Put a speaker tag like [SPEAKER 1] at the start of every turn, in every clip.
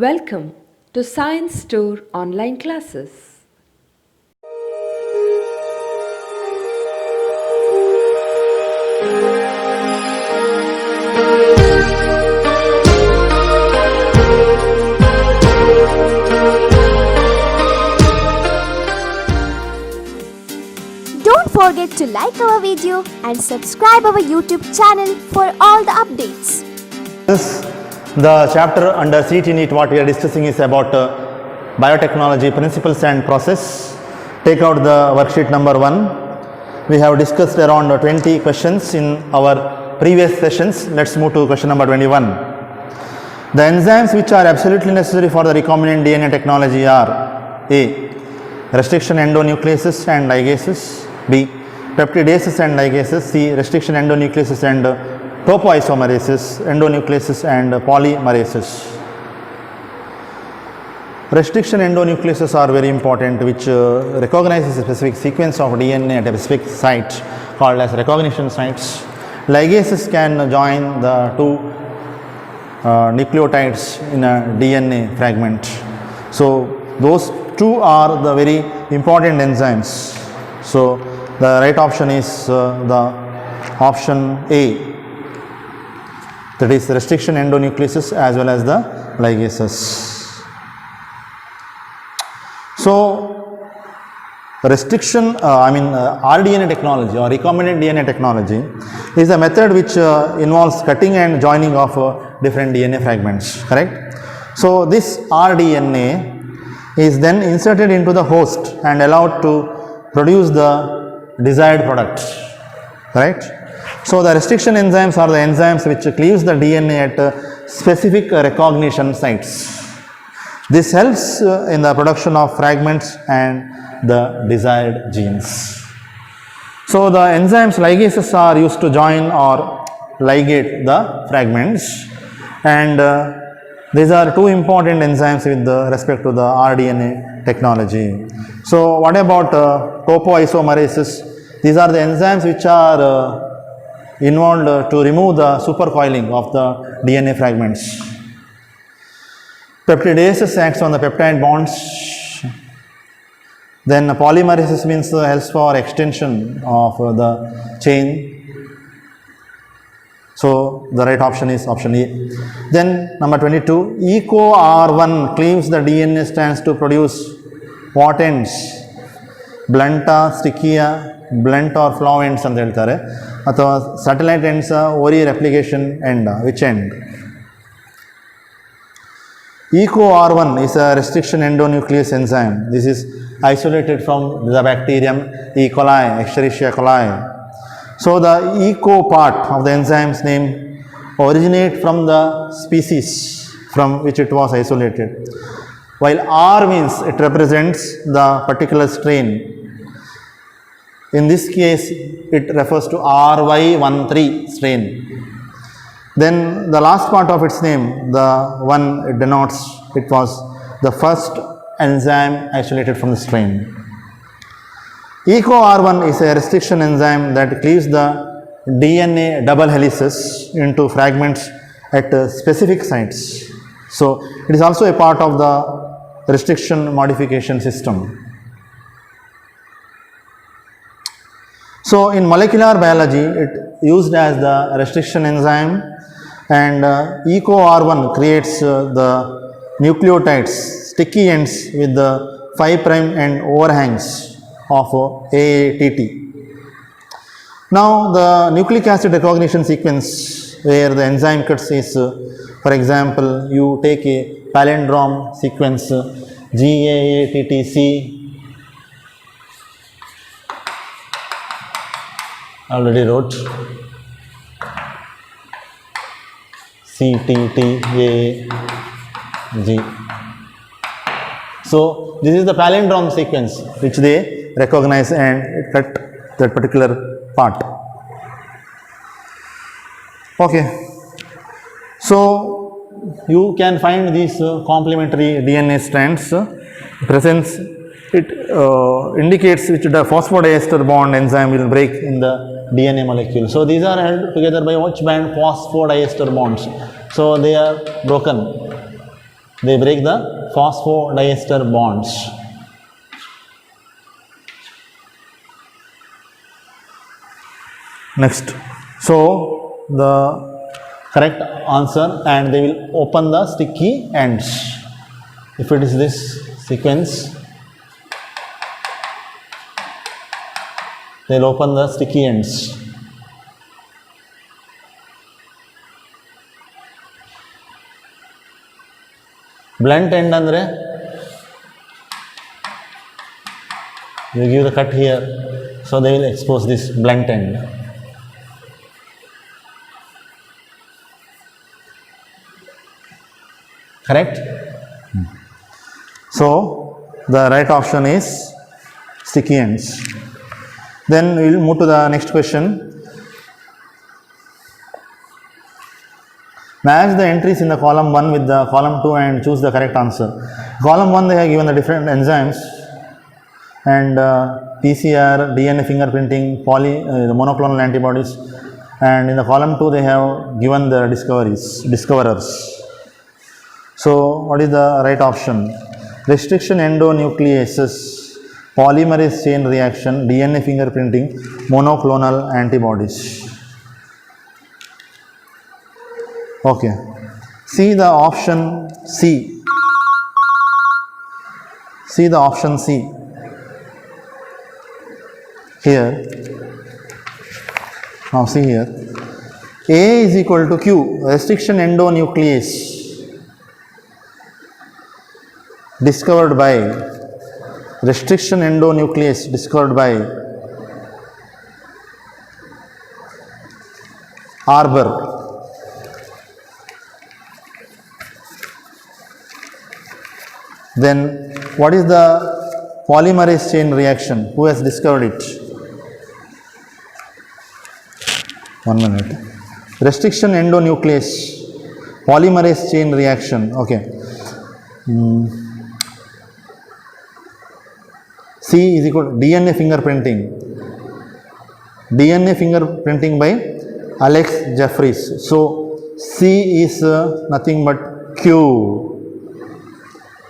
[SPEAKER 1] Welcome to Science Store online classes.
[SPEAKER 2] Don't forget to like our video and subscribe our YouTube channel for all the updates.
[SPEAKER 3] The chapter under CET NEET what we are discussing is about biotechnology principles and process. Take out the worksheet number 1. We have discussed around 20 questions in our previous sessions. Let's move to question number 21. The enzymes which are absolutely necessary for the recombinant DNA technology are A. Restriction endonucleases and ligases, B. Peptidases and ligases, C. Restriction endonucleases and topoisomerases, endonucleases and polymerases. Restriction endonucleases are very important, which recognizes a specific sequence of DNA at a specific site called as recognition sites. Ligases can join the two nucleotides in a DNA fragment. So those two are the very important enzymes. So the right option is the option A, that is restriction endonucleases as well as the ligases. So restriction rDNA technology or recombinant DNA technology is a method which involves cutting and joining of different DNA fragments, correct? So this rDNA is then inserted into the host and allowed to produce the desired product, right? So the restriction enzymes are the enzymes which cleaves the DNA at specific recognition sites. This helps in the production of fragments and the desired genes. So the enzymes ligases are used to join or ligate the fragments, and these are two important enzymes with respect to the rDNA technology. So what about topoisomerases? These are the enzymes which are involved to remove the supercoiling of the DNA fragments. Peptidases acts on the peptide bonds. Then polymerases means helps for extension of the chain. So the right option is option A. Then number 22, EcoR1 cleaves the DNA strands to produce what ends? Blunta, stickia, blunt or flow ends ಅಂತ ಹೇಳ್ತಾರೆ, ಅಥವಾ satellite ends, ori replication end, which end? EcoR1 is a restriction endonuclease enzyme. This is isolated from the bacterium E. coli, Escherichia coli. So the eco part of the enzyme's name originate from the species from which it was isolated, while R means it represents the particular strain. In this case, it refers to RY13 strain. Then the last part of its name, the one it denotes, it was the first enzyme isolated from the strain. EcoR1 is a restriction enzyme that cleaves the DNA double helices into fragments at specific sites. So it is also a part of the restriction modification system. So in molecular biology, it used as the restriction enzyme, and EcoR1 creates the nucleotides, sticky ends with the 5' and overhangs of AATT. Now the nucleic acid recognition sequence where the enzyme cuts is, for example, you take a palindrome sequence GAATTC, already wrote CTTAG. So this is the palindrome sequence which they recognize and cut that particular part. Okay, so you can find these complementary DNA strands presence. It indicates which the phosphodiester bond enzyme will break in the DNA molecule. So these are held together by which band? Phosphodiester bonds. So they are broken. They break the phosphodiester bonds. Next, so the correct answer, and they will open the sticky ends. If it is this sequence, they will open the sticky ends. Blunt end andre you give the cut here, so they will expose this blunt end. Correct? So the right option is sticky ends. Then we will move to the next question. Match the entries in the column 1 with the column 2 and choose the correct answer. Column 1 they have given the different enzymes and PCR, DNA fingerprinting, the monoclonal antibodies, and in the column 2 they have given the discoverers. So what is the right option? Restriction endonucleases, polymerase chain reaction, DNA fingerprinting, monoclonal antibodies. Okay, see the option C. See the option C here. Now see here. A is equal to Q, restriction endonuclease discovered by Arbor. Then what is the polymerase chain reaction? Who has discovered it? 1 minute. Restriction endonuclease, polymerase chain reaction. Okay. C is equal to DNA fingerprinting. DNA fingerprinting by Alex Jeffries. So C is nothing but Q.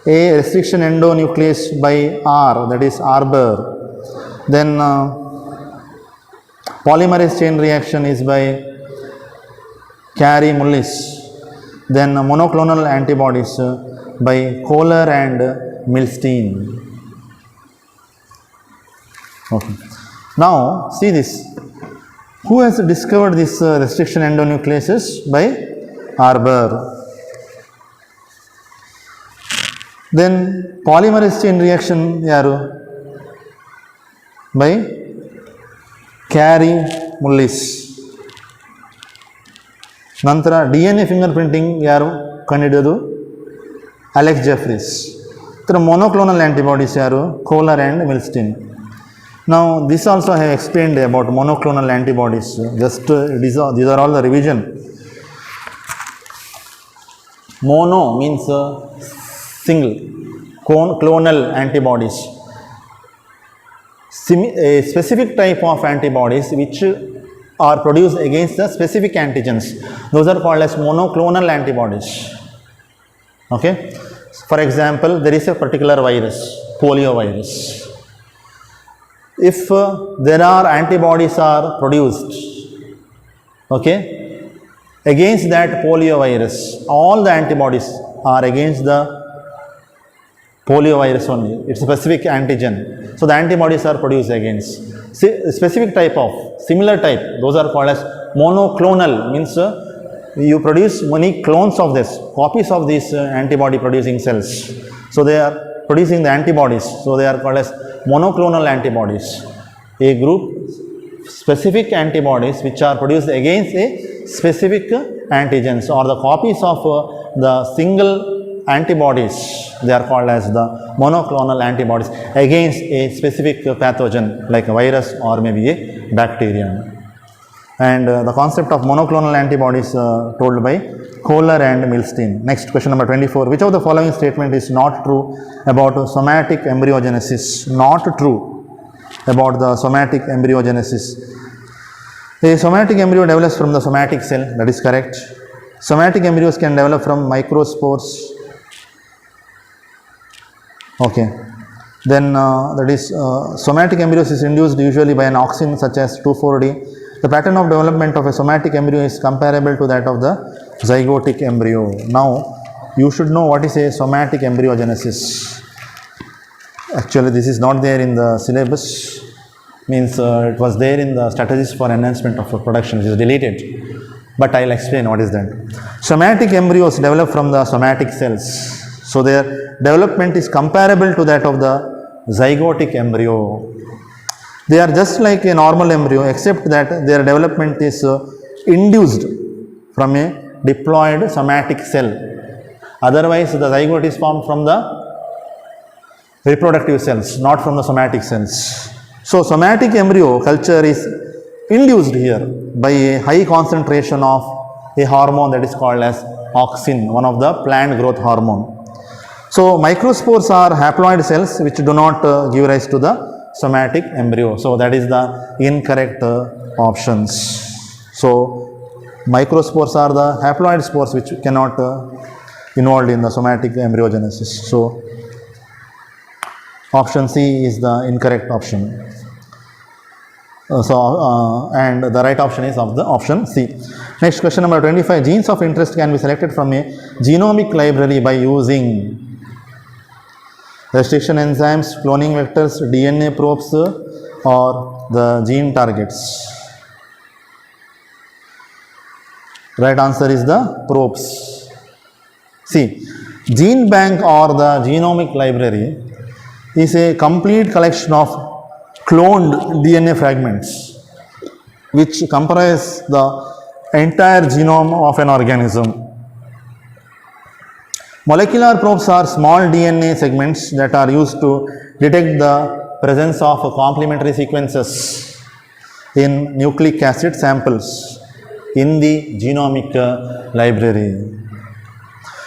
[SPEAKER 3] A, restriction endonuclease by R, that is Arbor. Then polymerase chain reaction is by Kary-Mullis. Then monoclonal antibodies by Kohler and Milstein. Okay. Now see this. Who has discovered this restriction endonucleases? By Arbor. Then polymerase chain reaction yaru? By Kary-Mullis. Nantara DNA fingerprinting yaru kandidiyodu? Alex Jeffries. Then monoclonal antibodies yaru? Kohler and Milstein. Now this also I have explained about monoclonal antibodies. Just these are all the revision. Mono means single, clonal antibodies. A specific type of antibodies which are produced against the specific antigens. Those are called as monoclonal antibodies. Okay. For example, there is a particular virus, polio virus. If there are antibodies are produced, okay, against that polio virus, all the antibodies are against the polio virus only. It's a specific antigen. So the antibodies are produced against. Specific type of, similar type, those are called as monoclonal, means you produce many clones of this, copies of these antibody producing cells. So they are producing the antibodies. So they are called as monoclonal antibodies. A group specific antibodies which are produced against a specific antigens or the copies of the single antibodies, they are called as the monoclonal antibodies against a specific pathogen like a virus or maybe a bacterium. And the concept of monoclonal antibodies told by Kohler and Milstein. Next, question number 24. Which of the following statement is not true about somatic embryogenesis? Not true about the somatic embryogenesis. A somatic embryo develops from the somatic cell, that is correct. Somatic embryos can develop from microspores, Okay. Then that is somatic embryos is induced usually by an auxin such as 2,4-D. The pattern of development of a somatic embryo is comparable to that of the zygotic embryo. Now you should know what is a somatic embryogenesis. Actually this is not there in the syllabus, means it was there in the strategies for enhancement of production, which is deleted, but I will explain what is that. Somatic embryos develop from the somatic cells, so their development is comparable to that of the zygotic embryo. They are just like a normal embryo except that their development is induced from a diploid somatic cell. Otherwise the zygote is formed from the reproductive cells, not from the somatic cells. So somatic embryo culture is induced here by a high concentration of a hormone that is called as auxin, one of the plant growth hormone. So microspores are haploid cells which do not give rise to the somatic embryo. So that is the incorrect options. So microspores are the haploid spores which cannot involved in the somatic embryogenesis. So option C is the incorrect option. And the right option is of the option C. Next, question number 25. Genes of interest can be selected from a genomic library by using restriction enzymes, cloning vectors, DNA probes, or the gene targets. Right answer is the probes. See, gene bank or the genomic library is a complete collection of cloned DNA fragments which comprise the entire genome of an organism. Molecular probes are small DNA segments that are used to detect the presence of complementary sequences in nucleic acid samples in the genomic library.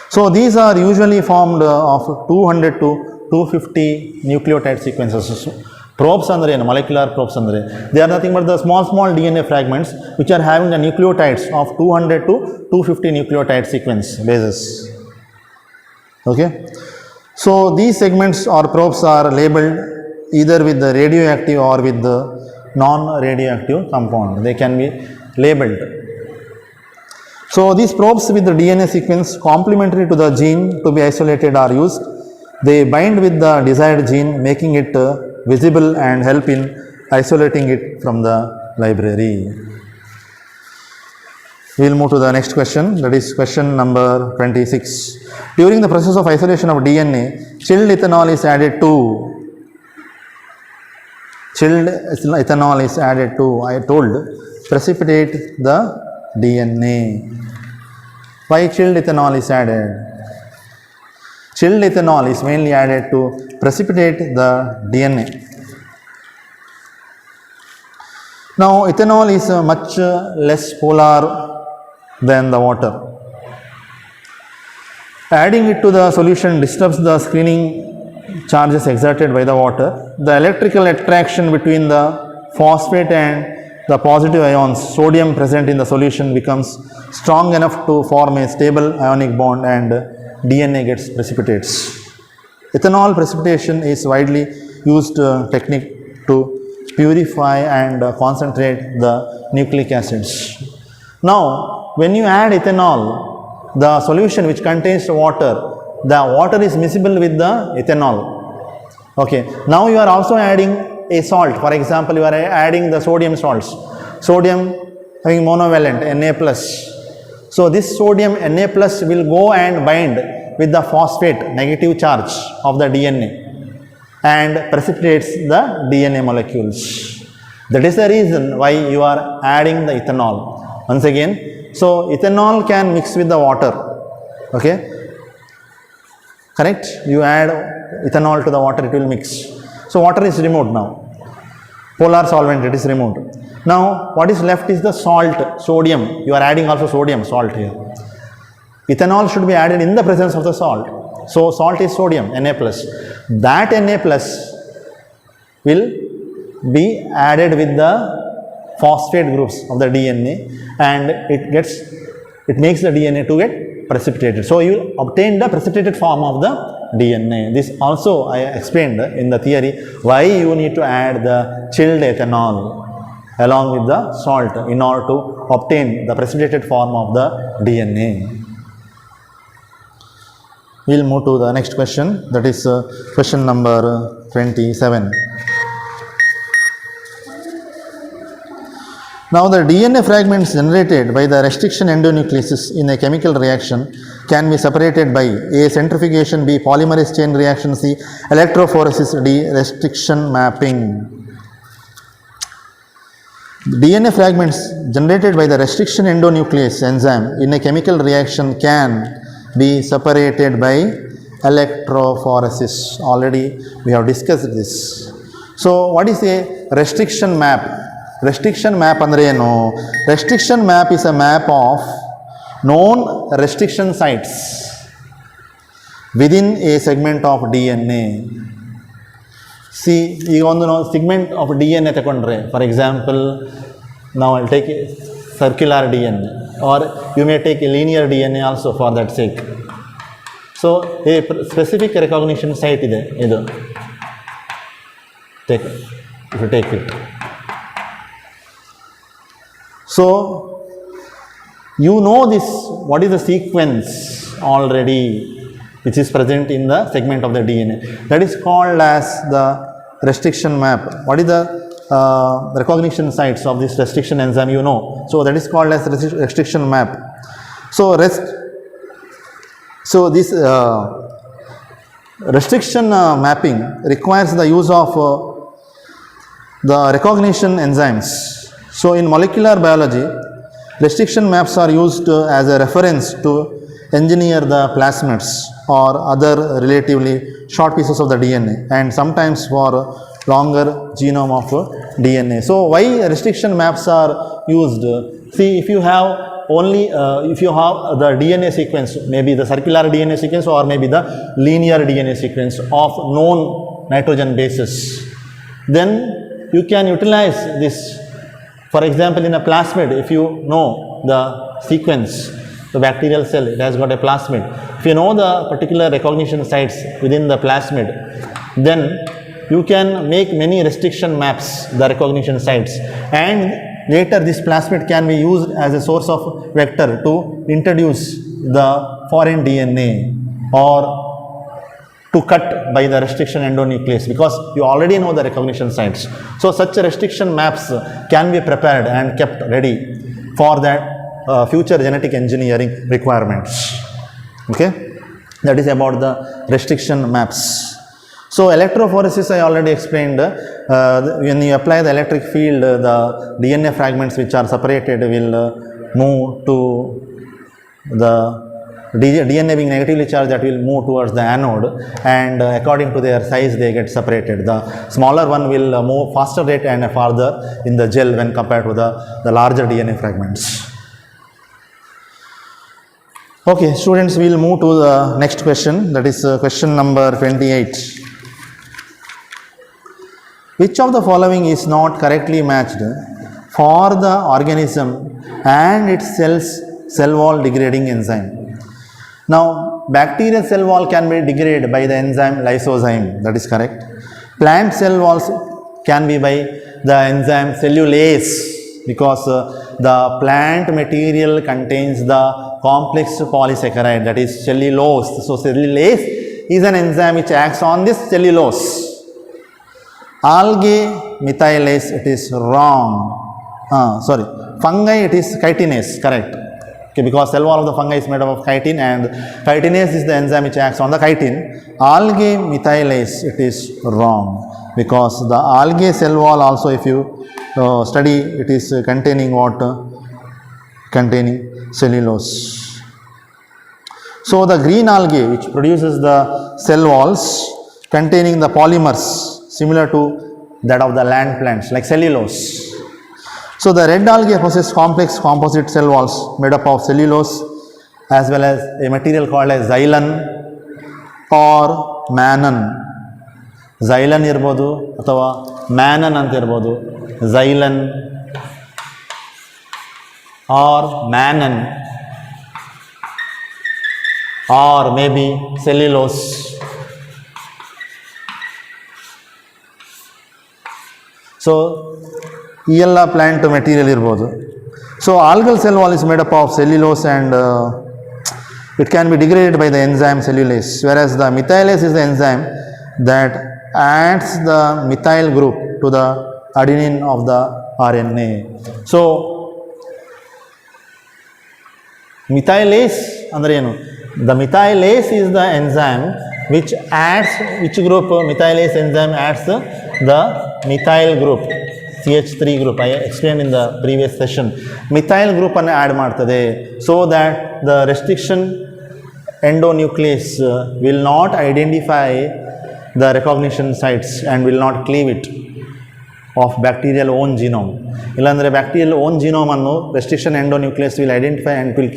[SPEAKER 3] So these are usually formed of 200 to 250 nucleotide sequences. Probes andre molecular probes andre, they are nothing but the small DNA fragments which are having the nucleotides of 200 to 250 nucleotide sequence bases. Okay, so these segments or probes are labeled either with the radioactive or with the non-radioactive compound. They can be labeled. So these probes with the DNA sequence complementary to the gene to be isolated are used. They bind with the desired gene, making it visible and help in isolating it from the library. We will move to the next question, that is question number 26. During the process of isolation of DNA, chilled ethanol is added to, I told, precipitate the DNA. Why chilled ethanol is added? Chilled ethanol is mainly added to precipitate the DNA. Now ethanol is much less polar than the water. Adding it to the solution disturbs the screening charges exerted by the water. The electrical attraction between the phosphate and the positive ions sodium present in the solution becomes strong enough to form a stable ionic bond and DNA gets precipitates. Ethanol precipitation is widely used technique to purify and concentrate the nucleic acids. Now, when you add ethanol, the solution which contains water, the water is miscible with the ethanol. Okay. Now you are also adding a salt. For example, you are adding the sodium salts. Sodium having monovalent Na+. So this sodium Na+ will go and bind with the phosphate negative charge of the DNA and precipitates the DNA molecules. That is the reason why you are adding the ethanol. Once again, so ethanol can mix with the water. Okay, correct? You add ethanol to the water, it will mix. So water is removed now. Polar solvent, it is removed. Now what is left is the salt, sodium. You are adding also sodium, salt here. Ethanol should be added in the presence of the salt. So salt is sodium, Na+. That Na+ will be added with the phosphate groups of the DNA and it makes the DNA to get precipitated. So you will obtain the precipitated form of the DNA. This also I explained in the theory why you need to add the chilled ethanol along with the salt in order to obtain the precipitated form of the DNA. We will move to the next question, that is question number 27. Now the DNA fragments generated by the restriction endonucleases in a chemical reaction can be separated by A. Centrifugation, B. Polymerase chain reaction, C. Electrophoresis, D. Restriction mapping. DNA fragments generated by the restriction endonuclease enzyme in a chemical reaction can be separated by electrophoresis. Already we have discussed this. So what is a restriction map? Restriction map andre eno? Restriction map is a map of known restriction sites within a segment of DNA. See, ಈಗ ಒಂದು ನಾವು segment of DNA ತಗೊಂಡ್ರೆ, for example, now I'll take a circular DNA, or you may take a linear DNA also for that sake. So a specific recognition site ಇದೆ ಇದು. Take it, if you take it. So you know this, what is the sequence already which is present in the segment of the DNA. That is called as the restriction map. What is the recognition sites of this restriction enzyme, you know. So that is called as restriction map. So this restriction mapping requires the use of the recognition enzymes. So in molecular biology, restriction maps are used as a reference to engineer the plasmids or other relatively short pieces of the DNA, and sometimes for longer genome of DNA. So why restriction maps are used? See, if you have only if you have the DNA sequence, maybe the circular DNA sequence or maybe the linear DNA sequence of known nitrogen bases, then you can utilize this. For example, in a plasmid, if you know the sequence, the bacterial cell, it has got a plasmid. If you know the particular recognition sites within the plasmid, then you can make many restriction maps, the recognition sites, and later this plasmid can be used as a source of vector to introduce the foreign DNA or to cut by the restriction endonuclease, because you already know the recognition sites. So such restriction maps can be prepared and kept ready for that future genetic engineering requirements. Okay, that is about the restriction maps. So electrophoresis I already explained. When you apply the electric field, the DNA fragments which are separated will move to the DNA being negatively charged, that will move towards the anode, and according to their size they get separated. The smaller one will move faster rate and farther in the gel when compared to the larger DNA fragments. Okay, students, we will move to the next question, that is question number 28. Which of the following is not correctly matched for the organism and its cell wall degrading enzyme? Now, bacterial cell wall can be degraded by the enzyme lysozyme, that is correct. Plant cell walls can be by the enzyme cellulase, because the plant material contains the complex polysaccharide, that is cellulose. So cellulase is an enzyme which acts on this cellulose. Algae methylase, it is wrong. Fungi, it is chitinase, correct. Okay, because cell wall of the fungi is made up of chitin, and chitinase is the enzyme which acts on the chitin. Algae methylase, it is wrong, because the algae cell wall also, if you study, it is containing what? Containing cellulose. So the green algae which produces the cell walls containing the polymers similar to that of the land plants like cellulose. So the red algae possess complex composite cell walls made up of cellulose as well as a material called as xylem or mannan. Xylem irbodu athava mannan anta irbodu. Xylem or mannan or maybe cellulose. So ಈ ಎಲ್ಲ plant material ಇರ್ಬೋದು. So algal cell wall is made up of cellulose and it can be degraded by the enzyme cellulase, whereas the methylase is the enzyme that adds the methyl group to the adenine of the RNA. So methylase andre enu? The methylase is the enzyme which adds, which group? Methylase enzyme adds the methyl group, CH3 group. I explained in the previous session. Methyl group annu add ಮಾಡ್ತದೆ, so that the restriction endonuclease will not identify the recognition sites and will not cleave it of bacterial own genome. ಇಲ್ಲಾಂದರೆ bacterial own genome ಅನ್ನು restriction endonuclease will identify and will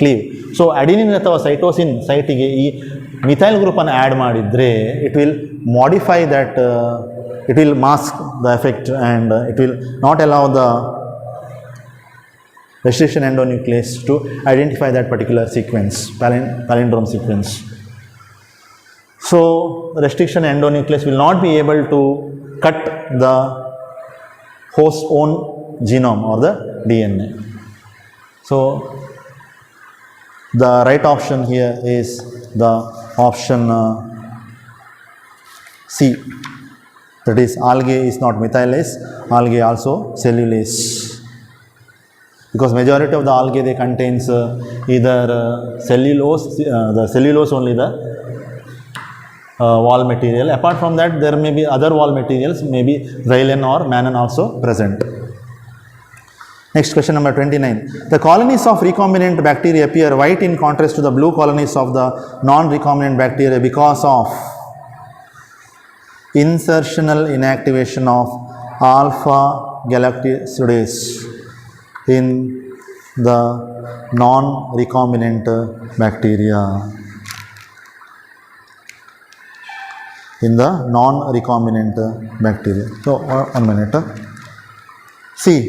[SPEAKER 3] cleave. So adenine ಅಥವಾ cytosine ಸೈಟಿಗೆ ಈ methyl ಗ್ರೂಪನ್ನು add ಮಾಡಿದರೆ it will modify that, it will mask the effect and it will not allow the restriction endonuclease to identify that particular sequence, palindrome sequence. So restriction endonuclease will not be able to cut the host own genome or the DNA. So the right option here is the option C. That is, algae is not methylase, algae also cellulase. Because majority of the algae, they contains either cellulose, the cellulose only the wall material. Apart from that, there may be other wall materials, maybe xylem or mannan also present. Next question number 29. The colonies of recombinant bacteria appear white in contrast to the blue colonies of the non-recombinant bacteria because of insertional inactivation of alpha galactosidase in the non-recombinant bacteria. In the non-recombinant bacteria. So, one minute. See,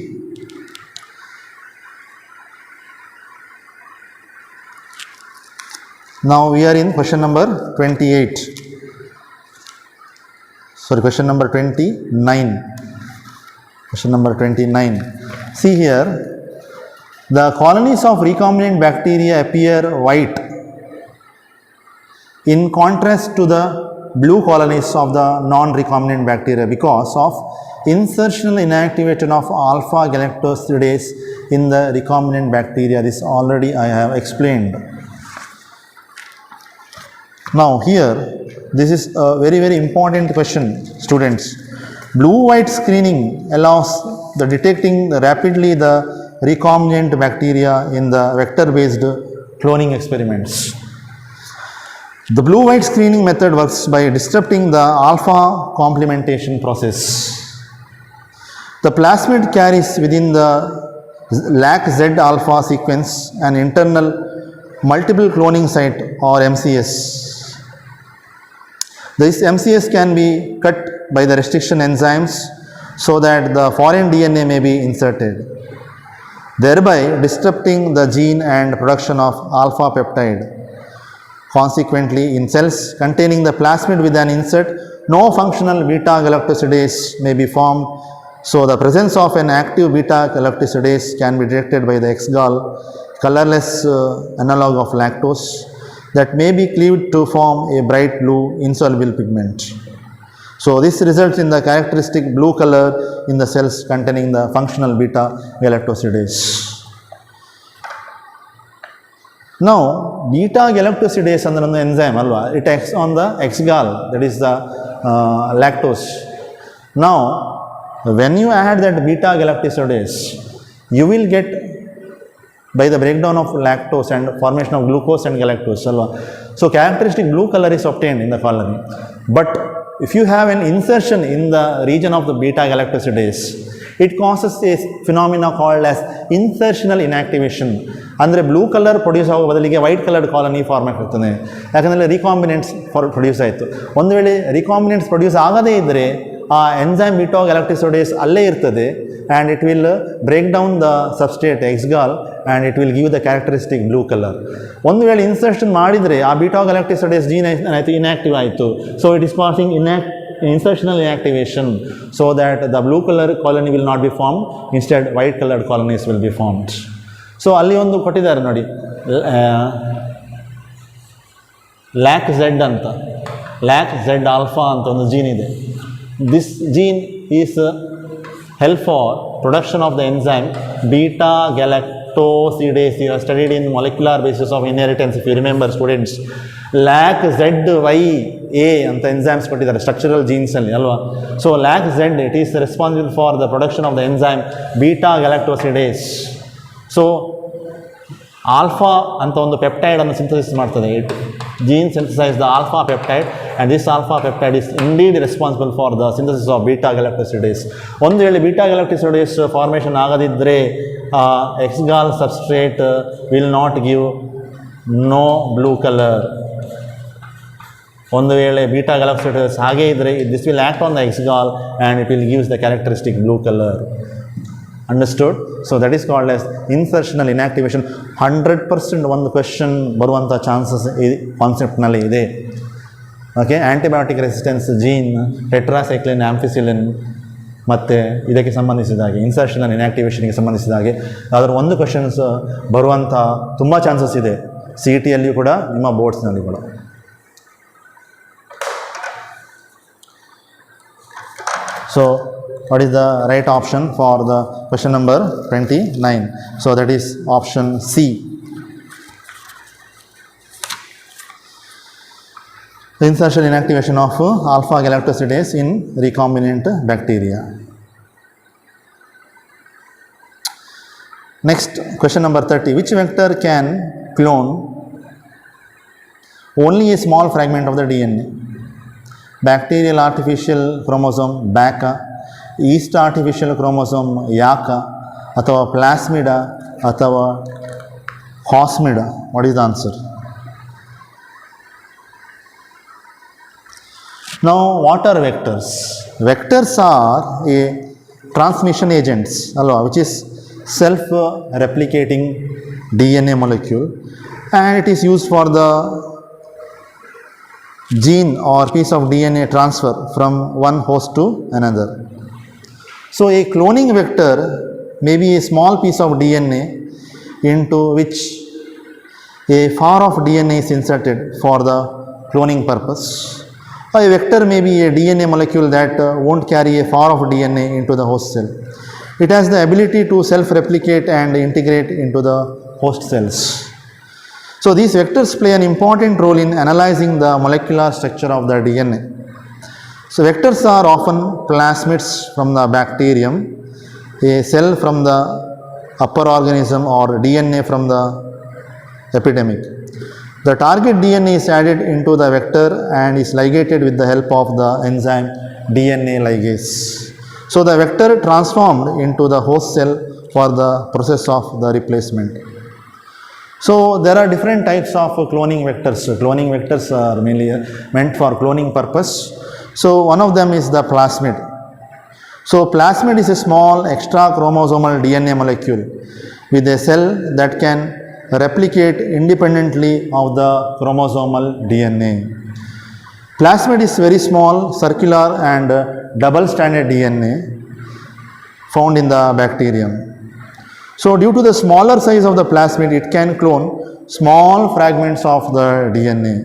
[SPEAKER 3] now we are in question number 28. Sorry, question number 29. Question number 29. See here, the colonies of recombinant bacteria appear white in contrast to the blue colonies of the non-recombinant bacteria because of insertional inactivation of alpha galactosidase in the recombinant bacteria. This already I have explained. Now here, this is a very important question, students. Blue-white screening allows the detecting rapidly the recombinant bacteria in the vector-based cloning experiments. The blue-white screening method works by disrupting the alpha complementation process. The plasmid carries within the LAC-Z alpha sequence an internal multiple cloning site or MCS. This MCS can be cut by the restriction enzymes so that the foreign DNA may be inserted, thereby disrupting the gene and production of alpha peptide. Consequently, in cells containing the plasmid with an insert, no functional beta galactosidase may be formed. So, the presence of an active beta galactosidase can be detected by the XGAL, colorless analog of lactose, that may be cleaved to form a bright blue insoluble pigment. So, this results in the characteristic blue color in the cells containing the functional beta galactosidase. Now, beta galactosidase is an enzyme, it acts on the XGAL, that is the lactose. Now, when you add that beta galactosidase, you will get by the breakdown of lactose and formation of glucose and galactose. So, characteristic blue color is obtained in the colony. But if you have an insertion in the region of the beta galactosidase, it causes a phenomena called as insertional inactivation. ಅಂದರೆ blue colour produce ಆಗೋ ಬದಲಿಗೆ white coloured colony form ಆಗಿರ್ತದೆ. ಯಾಕಂದರೆ ರಿಕಾಂಬಿನೆಂಟ್ಸ್ produce ಆಯಿತು. ಒಂದು ವೇಳೆ ರಿಕಾಂಬಿನೆಂಟ್ಸ್ produce ಆಗದೇ ಇದ್ದರೆ ಆ ಎಂಜೈಮ್ ಬೀಟಾ ಗ್ಯಾಲಕ್ಟೋಸಿಡೇಸ್ ಅಲ್ಲೇ ಇರ್ತದೆ and it will break down the substrate X-gal and it will give the characteristic blue colour. ಒಂದು ವೇಳೆ ಇನ್ಸರ್ಷನ್ ಮಾಡಿದರೆ ಆ ಬೀಟಾ ಗ್ಯಾಲಕ್ಟೋಸಿಡೇಸ್ ಜೀನ್ ಏನಾಯಿತು, ಇನ್ಯಾಕ್ಟಿವ್ ಆಯಿತು. So it is causing insertional inactivation, so that the blue color colony will not be formed, instead white colored colonies will be formed. So ಅಲ್ಲಿ ಒಂದು ಕೊಟ್ಟಿದ್ದಾರೆ ನೋಡಿ, ಲ್ಯಾಕ್ ಝೆಡ್ ಅಂತ, lac Z alpha ಅಂತ ಒಂದು gene ಇದೆ. This gene is help for production of the enzyme beta galactosidase. You have studied in molecular basis of inheritance, if you remember students. LAC ZYA ಅಂತ enzymes ಕೊಟ್ಟಿದ್ದಾರೆ structural jeans ಅಲ್ಲಿ ಅಲ್ವಾ. So LAC Z, it is responsible for the production of the enzyme beta galactosidase. So alpha ಅಂತ ಒಂದು peptide ಅನ್ನು synthesis ಮಾಡ್ತದೆ. It gene synthesize the alpha peptide, and this alpha peptide is indeed responsible for the synthesis of beta galactosidase. ಒಂದು ವೇಳೆ beta galactosidase formation ಆಗದಿದ್ದರೆ exgal substrate will not give no blue color. ಒಂದು ವೇಳೆ beta galactosidase ಹಾಗೆ ಇದ್ದರೆ this will act on the exgal and it will give the characteristic blue color. Understood? So that is called as insertional inactivation. 100% ಒಂದು question ಬರುವಂಥ chances ಈ ಕಾನ್ಸೆಪ್ಟ್ನಲ್ಲಿ ಇದೆ. Okay, antibiotic resistance gene, tetracycline, ampicillin ಮತ್ತು ಇದಕ್ಕೆ ಸಂಬಂಧಿಸಿದ ಹಾಗೆ ಇನ್ಸರ್ಷನಲ್ ಇನ್ಯಾಕ್ಟಿವೇಷನ್ಗೆ ಸಂಬಂಧಿಸಿದ ಹಾಗೆ ಅದರ ಒಂದು ಕ್ವೆಶ್ಚನ್ಸ್ ಬರುವಂಥ ತುಂಬ ಚಾನ್ಸಸ್ ಇದೆ, ಸಿ ಇ ಟಿಯಲ್ಲಿಯೂ ಕೂಡ ನಿಮ್ಮ ಬೋರ್ಡ್ಸ್ನಲ್ಲಿ ಕೂಡ. So what is the right option for the question number 29? So that is option C. The insertion inactivation of alpha galactosidase in recombinant bacteria. Next, question number 30. Which vector can clone only a small fragment of the DNA? Bacterial artificial chromosome BACA, yeast artificial chromosome YACA, ಅಥವಾ plasmid ಅಥವಾ cosmid? What is the answer? Now what are vectors? Vectors are a transmission agents alwa, which is self replicating DNA molecule, and it is used for the gene or piece of DNA transfer from one host to another. So a cloning vector may be a small piece of DNA into which a far of DNA is inserted for the cloning purpose. A vector may be a DNA molecule that won't carry a far of DNA into the host cell. It has the ability to self-replicate and integrate into the host cells. So these vectors play an important role in analyzing the molecular structure of the DNA. So vectors are often plasmids from the bacterium, a cell from the upper organism, or DNA from the epidemic. The target DNA is added into the vector and is ligated with the help of the enzyme DNA ligase. So the vector transformed into the host cell for the process of the replacement. So there are different types of cloning vectors. Cloning vectors are mainly meant for cloning purpose. So one of them is the plasmid. So plasmid is a small extra chromosomal DNA molecule with a cell that can replicate independently of the chromosomal DNA. Plasmid is very small, circular and double-stranded DNA found in the bacterium. So due to the smaller size of the plasmid, it can clone small fragments of the DNA.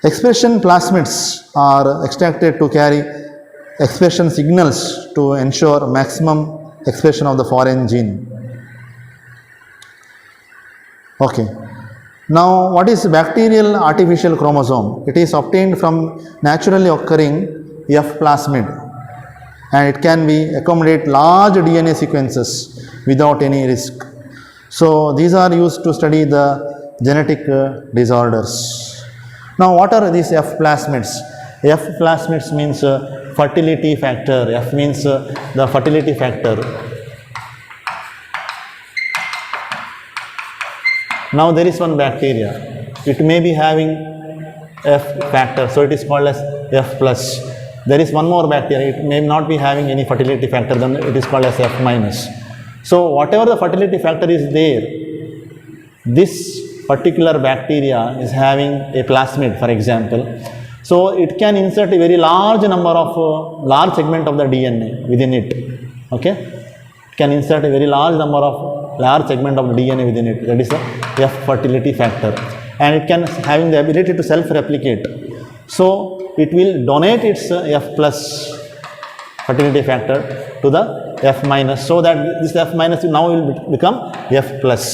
[SPEAKER 3] Expression plasmids are extracted to carry expression signals to ensure maximum expression of the foreign gene. Okay. Now what is bacterial artificial chromosome? It is obtained from naturally occurring F plasmid, and it can be accommodate large DNA sequences without any risk. So these are used to study the genetic disorders. Now what are these F plasmids? F plasmids means fertility factor. F means the fertility factor. Now there is one bacteria, it may be having F factor, so it is called as F plus. There is one more bacteria, it may not be having any fertility factor, then it is called as F minus. So whatever the fertility factor is there, this particular bacteria is having a plasmid, for example. So it can insert a very large number of large segment of the DNA within it. Okay, it can insert a very large number of large segment of the DNA within it. That is the F fertility factor, and it can having the ability to self-replicate. So it will donate its F plus fertility factor to the F minus, so that this F minus now will become F plus.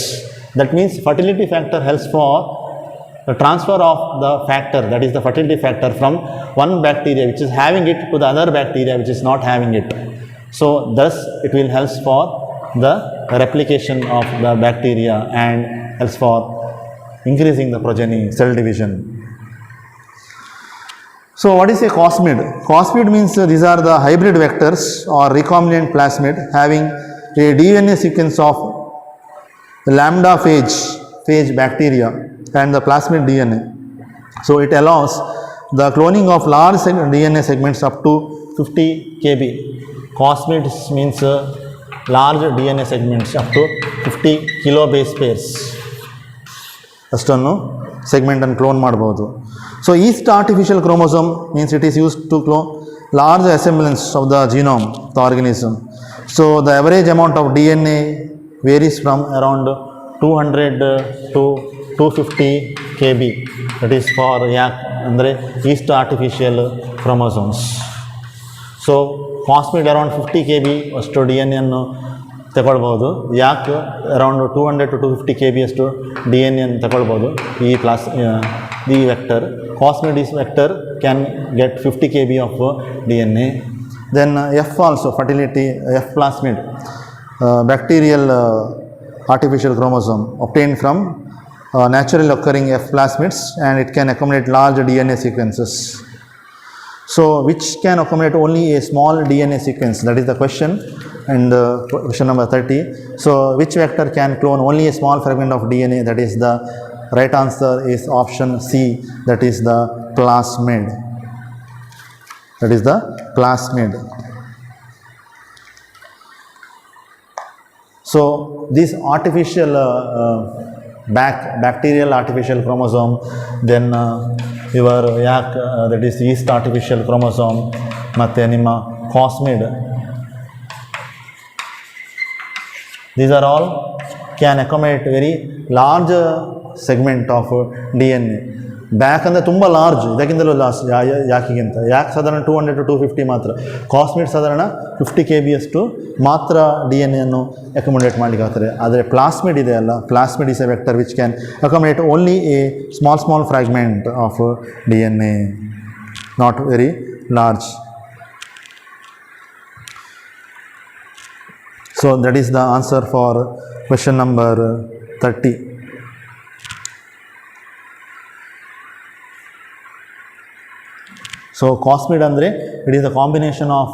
[SPEAKER 3] That means fertility factor helps for the transfer of the factor, that is the fertility factor, from one bacteria which is having it to the other bacteria which is not having it. So thus it will help for the replication of the bacteria and helps for increasing the progeny, cell division. So what is a cosmid? Cosmid means these are the hybrid vectors or recombinant plasmid having a DNA sequence of lambda phage bacteria and the plasmid DNA. So it allows the cloning of large DNA segments up to 50 kb. Cosmids means large DNA segments up to 50 kilobase pairs. ಅಷ್ಟನ್ನು ಸೆಗ್ಮೆಂಟನ್ನು clone ಮಾಡ್ಬೋದು. So yeast artificial chromosome means it is used to clone large assemblance of the genome of the organism. So the average amount of DNA varies from around 200 to 250 kb. That is for ಅಂದರೆ yeast artificial chromosomes. So cosmid around 50 kb ಅಷ್ಟು D N ಎನ್ನು ತಗೊಳ್ಬೋದು. ಯಾಕೆ around 200 to 250 kb ಅಷ್ಟು D N N ತಗೊಳ್ಬೋದು ಈ vector. Cosmid is vector can get 50 kb of DNA. Then F also fertility, F plasmid, bacterial artificial chromosome obtained from naturally occurring F plasmids, and it can accommodate large DNA sequences. So which can accommodate only a small DNA sequence? That is the question, and question number 30. So which vector can clone only a small fragment of DNA? That is the right answer is option C, that is the plasmid. That is the plasmid. So this artificial bacterial artificial chromosome, then your that is yeast artificial chromosome, ಮತ್ತೆ ನಿಮ್ಮ cosmid, these are all can accommodate very large segment of DNA. Back ಅಂದರೆ ತುಂಬ large, ಇದಕ್ಕಿಂತಲೂ ಯಾಕಿಗಿಂತ ಸಾಧಾರಣ 200 to 250 ಮಾತ್ರ. ಕಾಸ್ಮಿಡ್ ಸಾಧಾರಣ 50 kb ಅಷ್ಟು ಮಾತ್ರ ಡಿ ಎನ್ ಎನ್ನು ಅಕೊಮೊಡೇಟ್ ಮಾಡಲಿಕ್ಕೆ ಆಗ್ತದೆ. ಆದರೆ ಪ್ಲಾಸ್ಮಿಡ್ ಇದೆ ಅಲ್ಲ, plasmid is a vector which can accommodate only a small fragment of D N A, not very large. So that is the answer for question number 30. So cosmid ಅಂದರೆ it is the combination of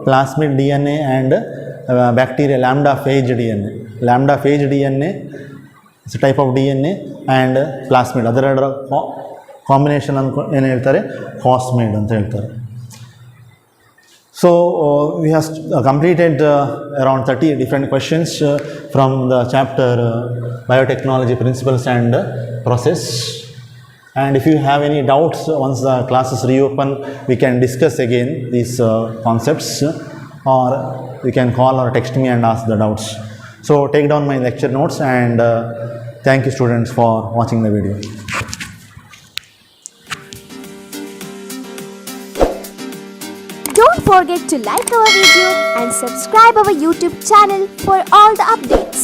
[SPEAKER 3] plasmid DNA and bacteria lambda phage DNA. Lambda phage DNA is a type of DNA and plasmid, ಅದೆರಡರ combination ಅನ್ಕೊ ಏನು ಹೇಳ್ತಾರೆ, ಕಾಸ್ಮಿಡ್ ಅಂತ ಹೇಳ್ತಾರೆ. So we have completed around 30 different questions from the chapter biotechnology principles and process. And if you have any doubts, once the classes reopen, we can discuss again these concepts, or you can call or text me and ask the doubts. So take down my lecture notes, and thank you students for watching the video.
[SPEAKER 2] Don't forget to like our video and subscribe our YouTube channel for all the updates.